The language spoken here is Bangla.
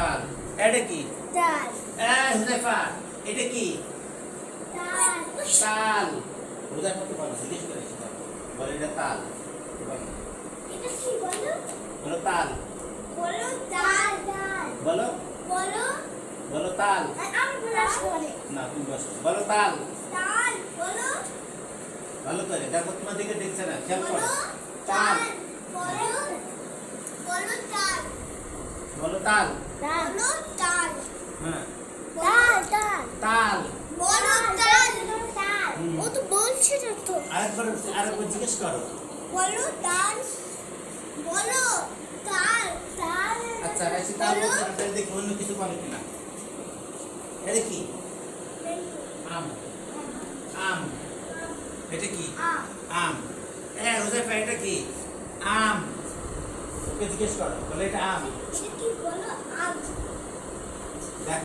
তাল। এটা কি? তাল। হুজাইফা, এটা কি? তাল। তাল। হুজাইফা তো বলো, জিজ্ঞেস করে বলো এটা তাল। এটা কি বলো? বলো তাল। বলো তাল। তাল। বলো বলো। বলো তাল। আমি বলার পরে। না তুমি বসো। বলো তাল। তাল। বলো। ভালো করে দেখো, তোমার দিকে দেখছে না, খেয়াল করো। বলো তাল। তাল। বলো। বলো তাল। বলো তাল। বলো তাল। হ্যাঁ। তাল। তাল। তাল। বলো তাল। তাল। হুম। ও তো বলছে না তো। আরেকবার জিজ্ঞেস করো। বলো তাল। বলো তাল। তাল। আচ্ছা রাইসি তাল বলছে না, তাহলে দেখি অন্য কিছু বলে কিনা। এটা কি? আম। আম। এটা কি? আম। হুজাইফা, এটা কি? আম। ওকে জিজ্ঞেস করো, বলে এটা আম।